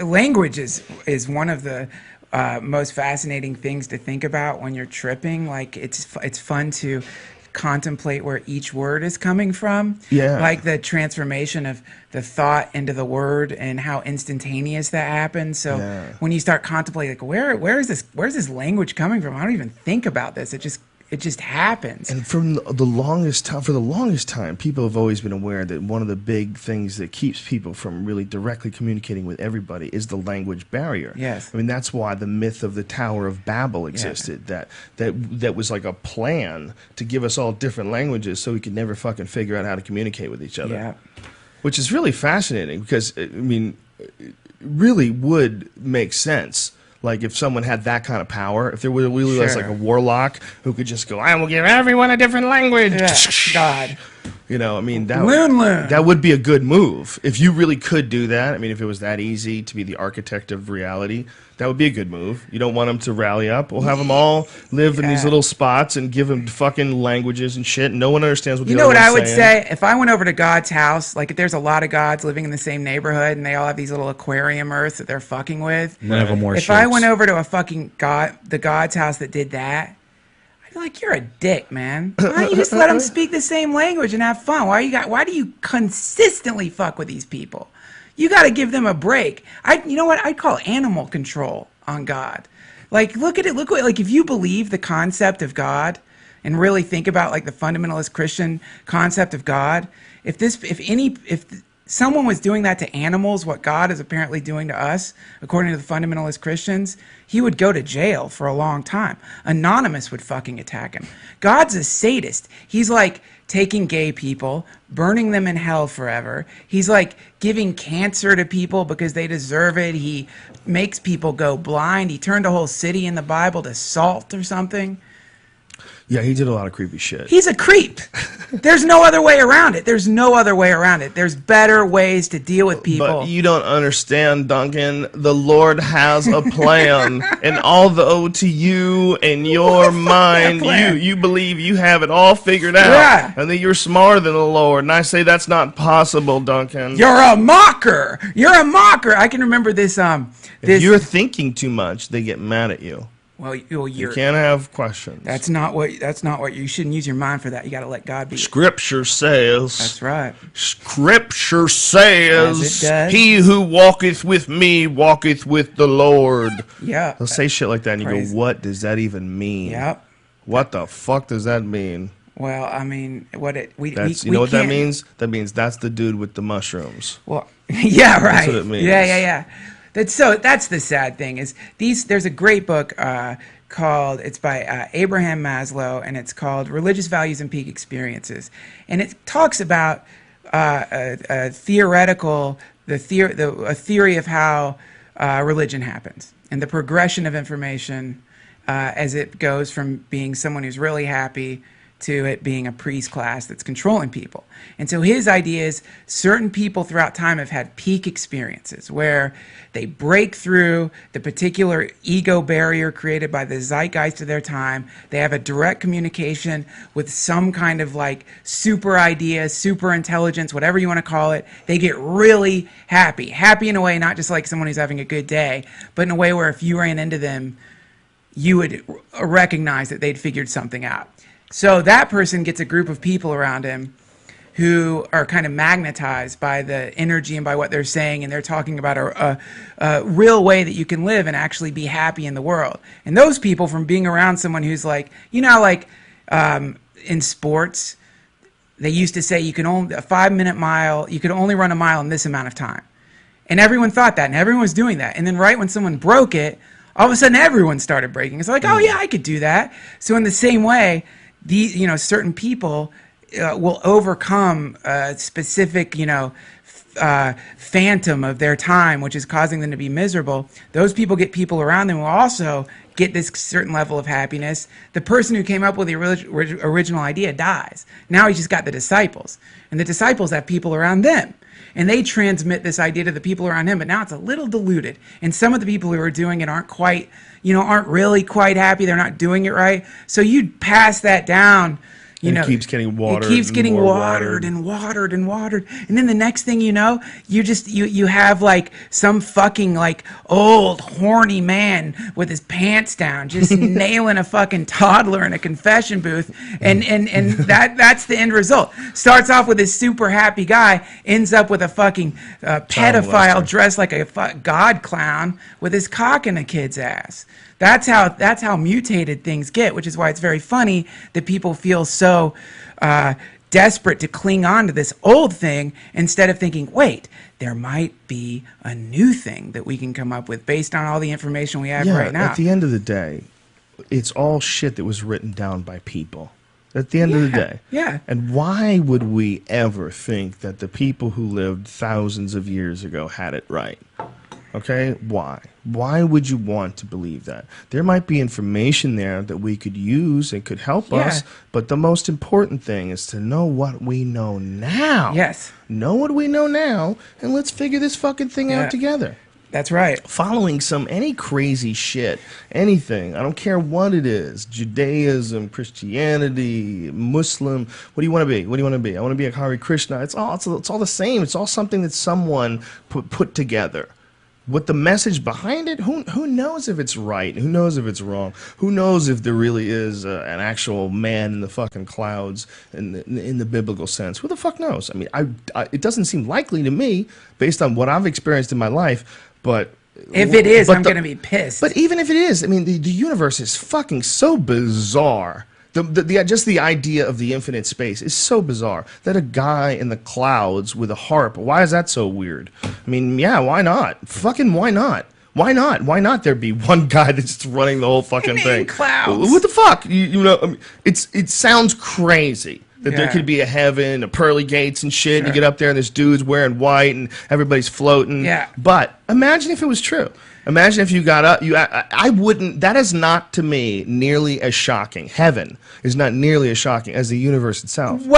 language is one of the most fascinating things to think about when you're tripping. Like it's fun to contemplate where each word is coming from. Yeah. Like the transformation of the thought into the word and how instantaneous that happens. So when you start contemplating, like where's this language coming from? I don't even think about this. It just happens. And for the longest time, people have always been aware that one of the big things that keeps people from really directly communicating with everybody is the language barrier. Yes. I mean, that's why the myth of the Tower of Babel existed. That was like a plan to give us all different languages so we could never fucking figure out how to communicate with each other. Yeah. Which is really fascinating because, I mean, it really would make sense. Like if someone had that kind of power, if there really was like a warlock who could just go, I will give everyone a different language. Yeah, God. You know, I mean, that would be a good move. If you really could do that, I mean, if it was that easy to be the architect of reality, that would be a good move. You don't want them to rally up. We'll have them all live in these little spots and give them fucking languages and shit. No one understands what the other one's saying. You know what I would say? If I went over to God's house, like if there's a lot of gods living in the same neighborhood and they all have these little aquarium earths that they're fucking with. None of them wore If I went over to a fucking the God's house that did that, I'd be like, you're a dick, man. Why don't you just let them speak the same language and have fun? Why do you consistently fuck with these people? You got to give them a break. You know what? I'd call animal control on God. Like, look at it. Like, if you believe the concept of God and really think about like the fundamentalist Christian concept of God, if someone was doing that to animals, what God is apparently doing to us, according to the fundamentalist Christians, he would go to jail for a long time. Anonymous would fucking attack him. God's a sadist. He's like taking gay people, burning them in hell forever. He's like giving cancer to people because they deserve it. He makes people go blind. He turned a whole city in the Bible to salt or something. Yeah, he did a lot of creepy shit. He's a creep. There's no other way around it. There's no other way around it. There's better ways to deal with people. But you don't understand, Duncan. The Lord has a plan, and although to you and your mind, you believe you have it all figured out, and that you're smarter than the Lord, and I say that's not possible, Duncan. You're a mocker. You're a mocker. I can remember this. If you're thinking too much, they get mad at you. Well, you can't have questions. That's not what you shouldn't use your mind for that. You got to let God be. Scripture says. That's right. Scripture says, as it does. He who walketh with me walketh with the Lord. Yeah. They'll say shit like that and you go, what does that even mean? Yep. What the fuck does that mean? Well, I mean, you know what that means? That means that's the dude with the mushrooms. Well, yeah, right. That's what it means. Yeah. That's the sad thing is there's a great book called, it's by Abraham Maslow, and it's called Religious Values and Peak Experiences. And it talks about a theory of how religion happens and the progression of information as it goes from being someone who's really happy to it being a priest class that's controlling people. And so his idea is certain people throughout time have had peak experiences where they break through the particular ego barrier created by the zeitgeist of their time. They have a direct communication with some kind of like super idea, super intelligence, whatever you want to call it. They get really happy. Happy in a way, not just like someone who's having a good day, but in a way where if you ran into them, you would recognize that they'd figured something out. So that person gets a group of people around him who are kind of magnetized by the energy and by what they're saying, and they're talking about a real way that you can live and actually be happy in the world. And those people, from being around someone who's like, you know, like in sports, they used to say you can only a 5-minute mile, you could only run a mile in this amount of time. And everyone thought that, and everyone was doing that. And then right when someone broke it, all of a sudden everyone started breaking. It's like, oh yeah, I could do that. So in the same way, certain people will overcome a specific, phantom of their time, which is causing them to be miserable. Those people get people around them who also get this certain level of happiness. The person who came up with the original idea dies. Now he's just got the disciples, and the disciples have people around them. And they transmit this idea to the people around him, but now it's a little diluted. And some of the people who are doing it aren't really quite happy. They're not doing it right. So you'd pass that down, You know, it keeps getting watered. It keeps getting watered and watered and watered, and then the next thing you know, you have like some fucking like old horny man with his pants down, just nailing a fucking toddler in a confession booth, and that's the end result. Starts off with this super happy guy, ends up with a fucking pedophile dressed like a god clown with his cock in a kid's ass. That's how mutated things get, which is why it's very funny that people feel so desperate to cling on to this old thing instead of thinking, wait, there might be a new thing that we can come up with based on all the information we have right now. At the end of the day, it's all shit that was written down by people. At the end of the day. Yeah. And why would we ever think that the people who lived thousands of years ago had it right? Okay? Why? Why would you want to believe that? There might be information there that we could use and could help us, but the most important thing is to know what we know now. Yes. Know what we know now, and let's figure this fucking thing out together. That's right. Following any crazy shit, anything, I don't care what it is, Judaism, Christianity, Muslim, what do you want to be? What do you want to be? I want to be a Hare Krishna. It's all the same. It's all something that someone put together. What the message behind it, who knows if it's right? Who knows if it's wrong? Who knows if there really is an actual man in the fucking clouds in the biblical sense? Who the fuck knows? I mean, it doesn't seem likely to me based on what I've experienced in my life, but... If it is, I'm going to be pissed. But even if it is, I mean, the universe is fucking so bizarre. Just the idea of the infinite space is so bizarre. That a guy in the clouds with a harp, why is that so weird? I mean, yeah, why not? Fucking why not? Why not? Why not there be one guy that's just running the whole fucking thing? Clouds. What the fuck? You know, I mean, it sounds crazy that there could be a heaven, a pearly gates and shit, and you get up there and there's dudes wearing white and everybody's floating. Yeah. But imagine if it was true. Imagine if you got up. I wouldn't. That is not to me nearly as shocking. Heaven is not nearly as shocking as the universe itself. Well.